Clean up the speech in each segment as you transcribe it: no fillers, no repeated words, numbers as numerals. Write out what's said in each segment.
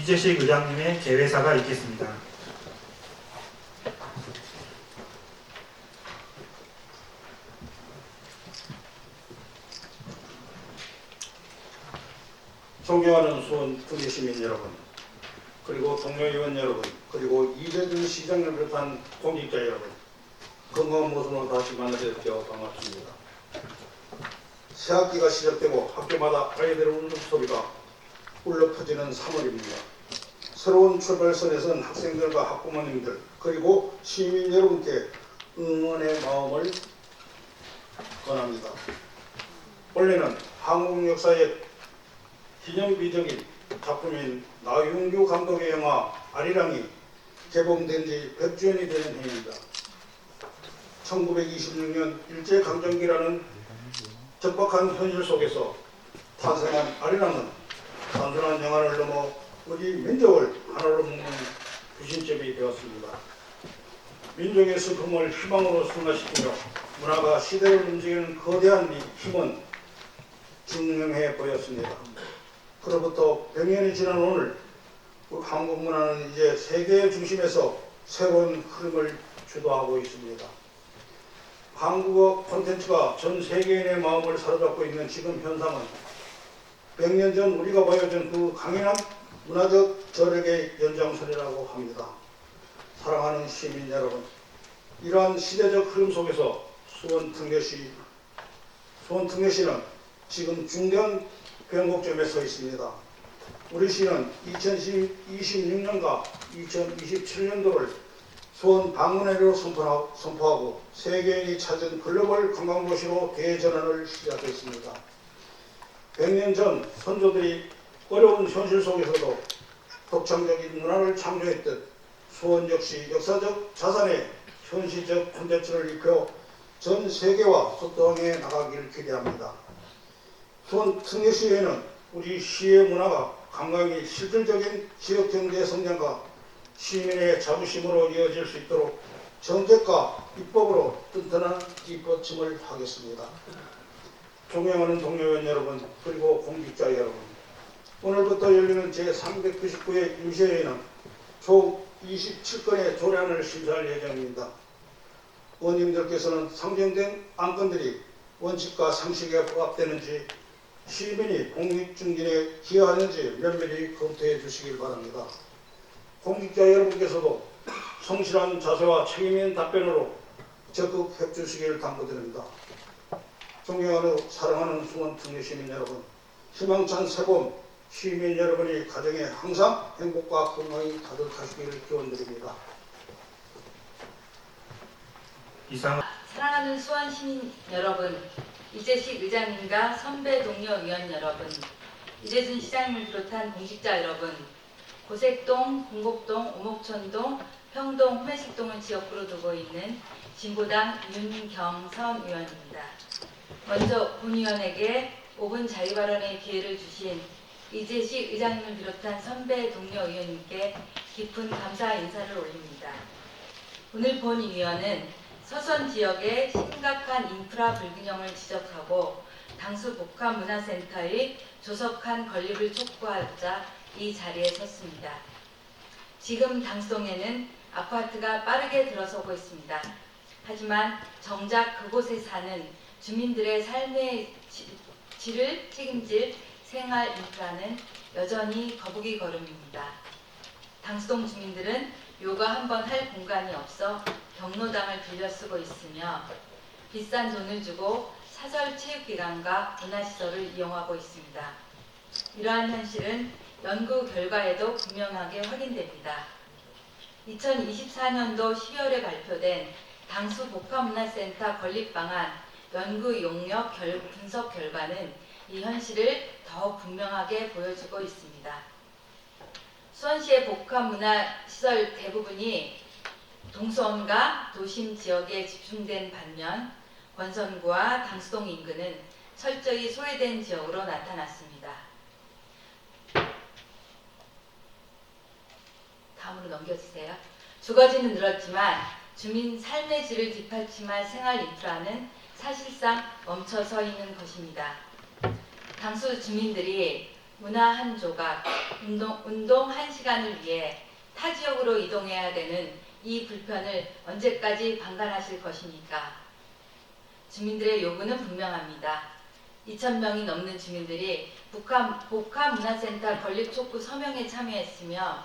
이재식 의장님의 개회사가 있겠습니다. 존경하는 수원 구미 시민 여러분, 그리고 동료 의원 여러분, 그리고 이재준 시장을 비롯한 공직자 여러분, 건강한 모습으로 다시 만나게 되어 반갑습니다. 새학기가 시작되고 학교마다 아이들의 울음소리가 울려 퍼지는 3월입니다. 새로운 출발선에 선 학생들과 학부모님들 그리고 시민 여러분께 응원의 마음을 권합니다. 올해는 한국 역사의 기념비적인 작품인 나윤규 감독의 영화 아리랑이 개봉된 지 100주년이 되는 해입니다. 1926년 일제강점기라는 적박한 현실 속에서 탄생한 아리랑은 단순한 영화를 넘어 우리 민족을 하나로 묶는 구심점이 되었습니다. 민족의 슬픔을 희망으로 승화시키며 문화가 시대를 움직이는 거대한 힘은 증명해 보였습니다. 그로부터 100년이 지난 오늘 한국 문화는 이제 세계의 중심에서 새로운 흐름을 주도하고 있습니다. 한국어 콘텐츠가 전 세계인의 마음을 사로잡고 있는 지금 현상은 100년 전 우리가 보여준 그 강인한 문화적 저력의 연장선이라고 합니다. 사랑하는 시민 여러분, 이러한 시대적 흐름 속에서 수원 특례시는 지금 중대한 변곡점에 서 있습니다. 우리 시는 2026년과 2027년도를 수원 방문해로 선포하고 세계인이 찾은 글로벌 관광도시로 대전환을 시작했습니다. 100년 전 선조들이 어려운 현실 속에서도 독창적인 문화를 창조했듯 수원 역시 역사적 자산의 현실적 콘텐츠를 입혀 전 세계와 소통해 나가기를 기대합니다. 수원 특례시에는 우리 시의 문화가 관광이 실질적인 지역경제 성장과 시민의 자부심으로 이어질 수 있도록 정책과 입법으로 튼튼한 뒷받침을 하겠습니다. 존경하는 동료 의원 여러분, 그리고 공직자 여러분, 오늘부터 열리는 제399회 임시회의는 총 27건의 조례안을 심사할 예정입니다. 의원님들께서는 상정된 안건들이 원칙과 상식에 부합되는지 시민이 공익증진에 기여하는지 면밀히 검토해 주시길 바랍니다. 공직자 여러분께서도 성실한 자세와 책임있는 답변으로 적극 해주시길 당부드립니다. 존경하는 사랑하는 수원 특례 시민 여러분, 희망찬 새봄 시민 여러분이 가정에 항상 행복과 건강이 가득하시기를 기원드립니다. 이상 사랑하는 수원 시민 여러분, 이재식 의장님과 선배 동료 의원 여러분, 이재준 시장님을 비롯한 공직자 여러분, 고색동, 공곡동, 오목천동, 평동, 호매식동을 지역구로 두고 있는 진보당 윤경선 의원입니다. 먼저 본 의원에게 5분 자유발언의 기회를 주신 이재식 의장님을 비롯한 선배 동료 의원님께 깊은 감사 인사를 올립니다. 오늘 본 의원은 서선 지역의 심각한 인프라 불균형을 지적하고 당수 복합문화센터의 조속한 건립을 촉구하자 이 자리에 섰습니다. 지금 당수동에는 아파트가 빠르게 들어서고 있습니다. 하지만 정작 그곳에 사는 주민들의 삶의 질을 책임질 생활 인프라는 여전히 거북이 걸음입니다. 당수동 주민들은 요가 한번 할 공간이 없어 경로당을 빌려 쓰고 있으며 비싼 돈을 주고 사설 체육기관과 문화시설을 이용하고 있습니다. 이러한 현실은 연구 결과에도 분명하게 확인됩니다. 2024년도 12월에 발표된 당수 복합문화센터 건립방안 연구 용역 분석 결과는 이 현실을 더 분명하게 보여주고 있습니다. 수원시의 복합문화시설 대부분이 동수원과 도심 지역에 집중된 반면 권선구와 당수동 인근은 철저히 소외된 지역으로 나타났습니다. 다음으로 넘겨주세요. 주거지는 늘었지만 주민 삶의 질을 뒷받침할 생활 인프라는 사실상 멈춰서 있는 것입니다. 당수 주민들이 문화 한 조각, 운동 한 시간을 위해 타 지역으로 이동해야 되는 이 불편을 언제까지 방관하실 것입니까? 주민들의 요구는 분명합니다. 2,000명이 넘는 주민들이 복합문화센터 건립 촉구 서명에 참여했으며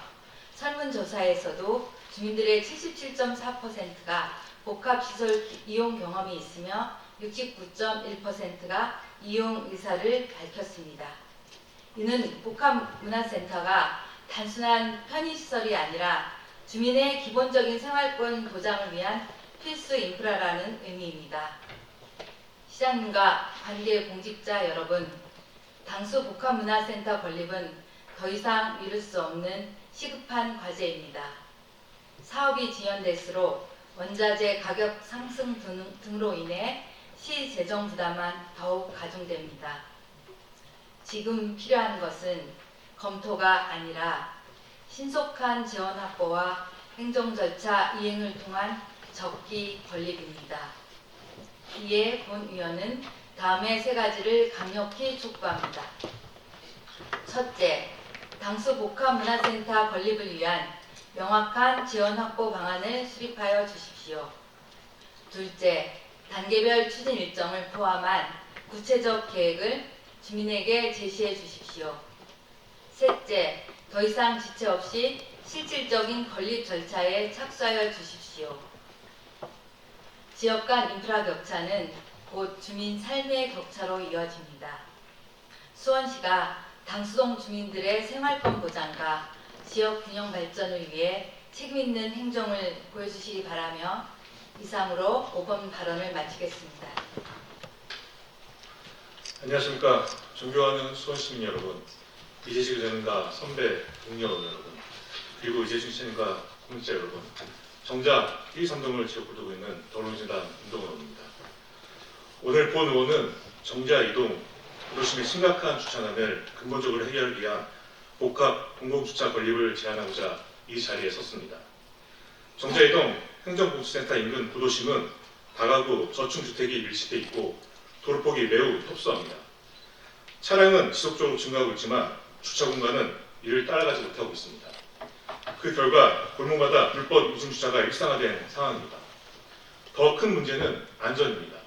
설문조사에서도 주민들의 77.4%가 복합시설 이용 경험이 있으며 69.1%가 이용 의사를 밝혔습니다. 이는 복합문화센터가 단순한 편의시설이 아니라 주민의 기본적인 생활권 보장을 위한 필수 인프라라는 의미입니다. 시장님과 관계 공직자 여러분, 당수 복합문화센터 건립은 더 이상 미룰 수 없는 시급한 과제입니다. 사업이 지연될수록 원자재 가격 상승 등으로 인해 시 재정 부담만 더욱 가중됩니다. 지금 필요한 것은 검토가 아니라 신속한 지원 확보와 행정 절차 이행을 통한 적기 건립입니다. 이에 본 의원은 다음의 세 가지를 강력히 촉구합니다. 첫째, 당수 복합문화센터 건립을 위한 명확한 지원 확보 방안을 수립하여 주십시오. 둘째, 단계별 추진 일정을 포함한 구체적 계획을 주민에게 제시해 주십시오. 셋째, 더 이상 지체 없이 실질적인 건립 절차에 착수하여 주십시오. 지역 간 인프라 격차는 곧 주민 삶의 격차로 이어집니다. 수원시가 당수동 주민들의 생활권 보장과 지역 균형 발전을 위해 책임있는 행정을 보여주시기 바라며 이상으로 5번 발언을 마치겠습니다. 안녕하십니까. 존경하는 수원시민 여러분, 이재식 의원님과 선배 동료 여러분, 그리고 이재식 시장님과 공직자 여러분, 정작 1, 3동을 지역구를 두고 있는 더불어민주당 운동원입니다. 오늘 본 의원은 정자 이동, 도심의 심각한 주차난을 근본적으로 해결하기 위한 복합 공공주차 건립을 제안하고자 이 자리에 섰습니다. 정자이동 행정복지센터 인근 구도심은 다가구 저층주택이 밀집해 있고 도로폭이 매우 협소합니다. 차량은 지속적으로 증가하고 있지만 주차 공간은 이를 따라가지 못하고 있습니다. 그 결과 골목마다 불법 이중주차가 일상화된 상황입니다. 더 큰 문제는 안전입니다.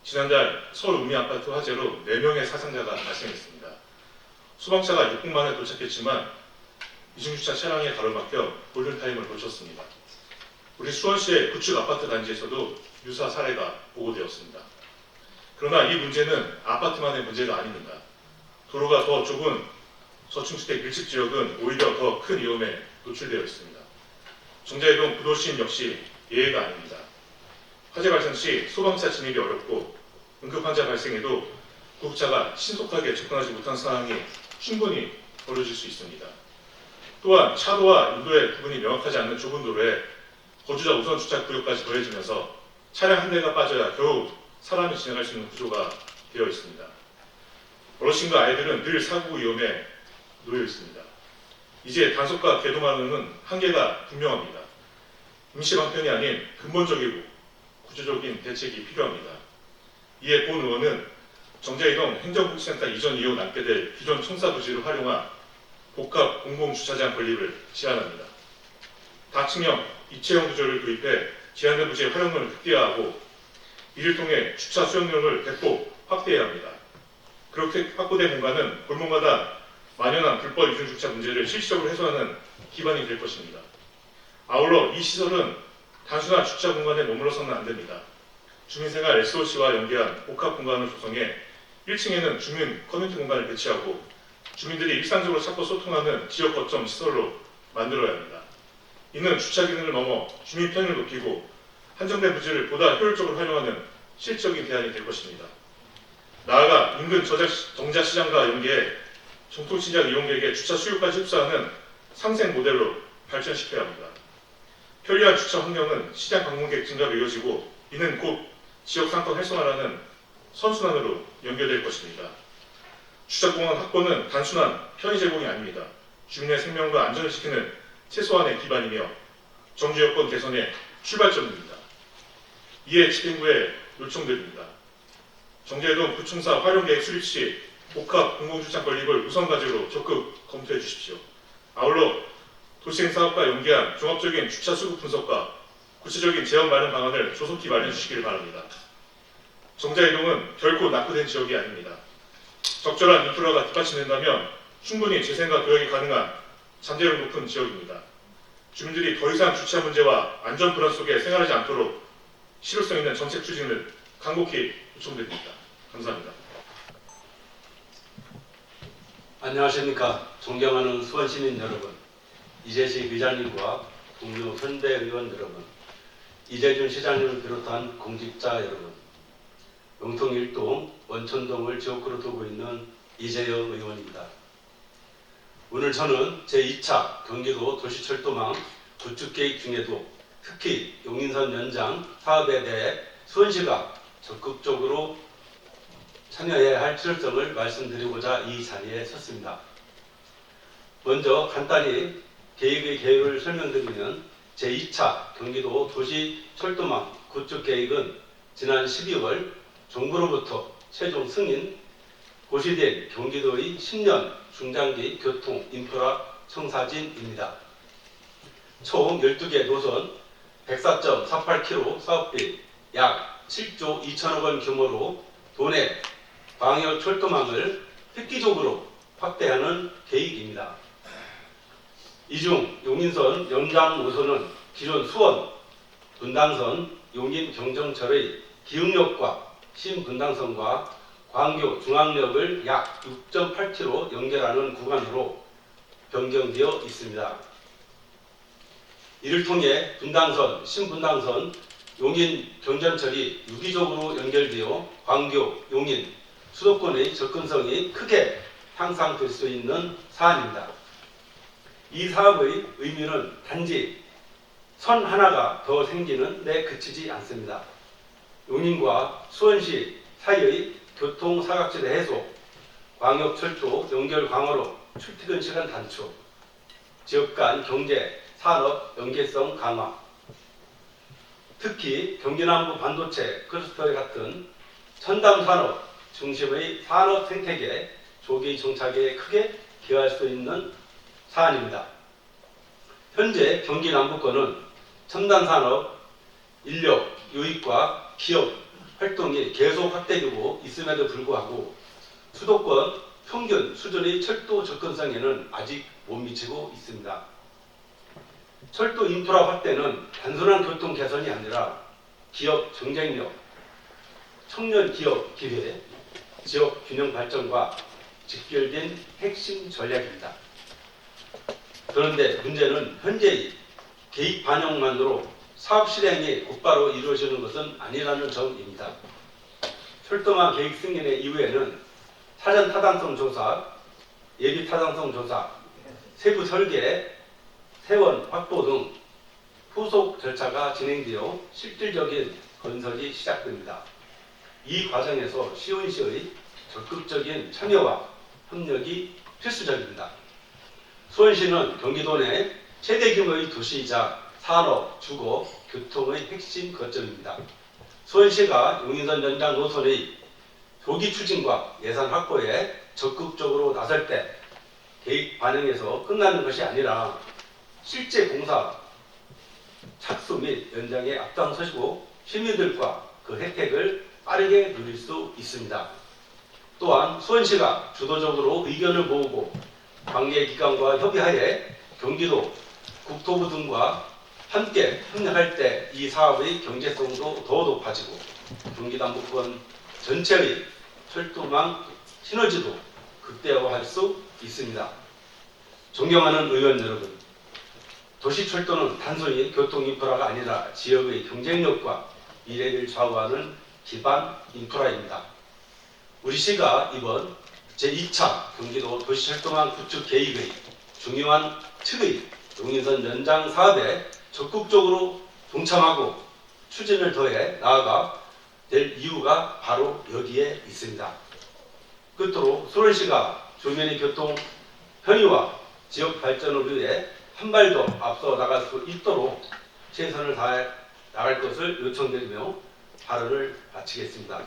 지난달 서울 우미아파트 화재로 4명의 사상자가 발생했습니다. 소방차가 6분 만에 도착했지만 이중주차 차량에 가로막혀 골든타임을 놓쳤습니다. 우리 수원시의 구축 아파트 단지에서도 유사 사례가 보고되었습니다. 그러나 이 문제는 아파트만의 문제가 아닙니다. 도로가 더 좁은 저층주택 밀집 지역은 오히려 더 큰 위험에 노출되어 있습니다. 정자이동 구도심 역시 예외가 아닙니다. 화재 발생 시 소방차 진입이 어렵고 응급환자 발생에도 구급차가 신속하게 접근하지 못한 상황이 충분히 벌어질 수 있습니다. 또한 차도와 인도의 구분이 명확하지 않는 좁은 도로에 거주자 우선 주차 구역까지 더해지면서 차량 한 대가 빠져야 겨우 사람이 지나갈 수 있는 구조가 되어 있습니다. 어르신과 아이들은 늘 사고 위험에 놓여 있습니다. 이제 단속과 계도만으로는 한계가 분명합니다. 임시 방편이 아닌 근본적이고 구조적인 대책이 필요합니다. 이에 본 의원은 정자이동 행정복지센터 이전 이후 남게 될 기존 청사부지를 활용한 복합 공공주차장 건립을 제안합니다. 다층형, 입체형 구조를 도입해 제한된 부지의 활용률을 극대화하고 이를 통해 주차 수용률을 대폭 확대해야 합니다. 그렇게 확보된 공간은 골목마다 만연한 불법 이중주차 문제를 실질적으로 해소하는 기반이 될 것입니다. 아울러 이 시설은 단순한 주차 공간에 머물러서는 안 됩니다. 주민생활 SOC와 연계한 복합 공간을 조성해 1층에는 주민 커뮤니티 공간을 배치하고 주민들이 일상적으로 찾고 소통하는 지역 거점 시설로 만들어야 합니다. 이는 주차 기능을 넘어 주민 편의를 높이고 한정된 부지를 보다 효율적으로 활용하는 실질적인 대안이 될 것입니다. 나아가 인근 정자시장과 연계해 전통시장 이용객의 주차 수요까지 흡수하는 상생 모델로 발전시켜야 합니다. 편리한 주차 환경은 시장 방문객 증가로 이어지고 이는 곧 지역 상권 활성화라는 선순환으로 연결될 것입니다. 주차공간 확보는 단순한 편의 제공이 아닙니다. 주민의 생명과 안전을 지키는 최소한의 기반이며 정주 여건 개선의 출발점입니다. 이에 집행부에 요청드립니다. 정자이동 구청사 활용계획 수립 시 복합 공공주차 건립을 우선 과제로 적극 검토해 주십시오. 아울러 도시행 사업과 연계한 종합적인 주차 수급 분석과 구체적인 제한 마련 방안을 조속히 마련해 주시기를 바랍니다. 정자 이동은 결코 낙후된 지역이 아닙니다. 적절한 인프라가 뒷받침된다면 충분히 재생과 도약이 가능한 잠재력 높은 지역입니다. 주민들이 더 이상 주차 문제와 안전 불안 속에 생활하지 않도록 실효성 있는 정책 추진을 간곡히 요청드립니다. 감사합니다. 안녕하십니까. 존경하는 수원시민 여러분, 이재식 의장님과 동료 선대의원 여러분, 이재준 시장님을 비롯한 공직자 여러분, 영통 1동 원천동을 지역구로 두고 있는 이재영 의원입니다. 오늘 저는 제2차 경기도 도시철도망 구축 계획 중에도 특히 용인선 연장 사업에 대해 수원시가 적극적으로 참여해야 할 필요성을 말씀드리고자 이 자리에 섰습니다. 먼저 간단히 계획의 개요를 설명드리면 제2차 경기도 도시철도망 구축 계획은 지난 12월 정부로부터 최종 승인 고시된 경기도의 10년 중장기 교통 인프라 청사진입니다. 총 12개 노선 104.48km 사업비 약 7조 2천억 원 규모로 도내 광역 철도망을 획기적으로 확대하는 계획입니다. 이 중 용인선 연장 노선은 기존 수원, 분당선, 용인 경정철의 기흥역과 신분당선과 광교 중앙역을 약 6.8km 연결하는 구간으로 변경되어 있습니다. 이를 통해 분당선, 신분당선, 용인 경전철이 유기적으로 연결되어 광교, 용인, 수도권의 접근성이 크게 향상될 수 있는 사안입니다. 이 사업의 의미는 단지 선 하나가 더 생기는 데 그치지 않습니다. 용인과 수원시 사이의 교통 사각지대 해소, 광역철도 연결 강화로 출퇴근 시간 단축, 지역 간 경제, 산업 연계성 강화, 특히 경기남부 반도체 클러스터 같은 첨단 산업 중심의 산업 생태계 조기 정착에 크게 기여할 수 있는 사안입니다. 현재 경기 남부권은 첨단 산업, 인력, 유입과 기업 활동이 계속 확대되고 있음에도 불구하고 수도권 평균 수준의 철도 접근성에는 아직 못 미치고 있습니다. 철도 인프라 확대는 단순한 교통 개선이 아니라 기업 경쟁력, 청년 기업 기회, 지역 균형 발전과 직결된 핵심 전략입니다. 그런데 문제는 현재의 계획 반영만으로 사업 실행이 곧바로 이루어지는 것은 아니라는 점입니다. 철도망 계획 승인의 이후에는 사전 타당성 조사, 예비 타당성 조사, 세부 설계, 세원 확보 등 후속 절차가 진행되어 실질적인 건설이 시작됩니다. 이 과정에서 시원시의 적극적인 참여와 협력이 필수적입니다. 수원시는 경기도 내 최대 규모의 도시이자 산업, 주거, 교통의 핵심 거점입니다. 수원시가 용인선 연장 노선의 조기 추진과 예산 확보에 적극적으로 나설 때 계획 반영에서 끝나는 것이 아니라 실제 공사 착수 및 연장에 앞장서시고 시민들과 그 혜택을 빠르게 누릴 수 있습니다. 또한 수원시가 주도적으로 의견을 모으고 관계기관과 협의하에 경기도, 국토부 등과 함께 협력할 때 이 사업의 경제성도 더 높아지고 경기남부권 전체의 철도망 시너지도 극대화할 수 있습니다. 존경하는 의원 여러분, 도시철도는 단순히 교통인프라가 아니라 지역의 경쟁력과 미래를 좌우하는 기반 인프라입니다. 우리 시가 이번 제2차 경기도 도시철도망 구축 계획의 중요한 측의 용인선 연장 사업에 적극적으로 동참하고 추진을 더해 나아가 될 이유가 바로 여기에 있습니다. 끝으로 수원시가 주민의 교통 편의와 지역 발전을 위해 한 발 더 앞서 나갈 수 있도록 최선을 다해 나갈 것을 요청드리며 발언을 마치겠습니다.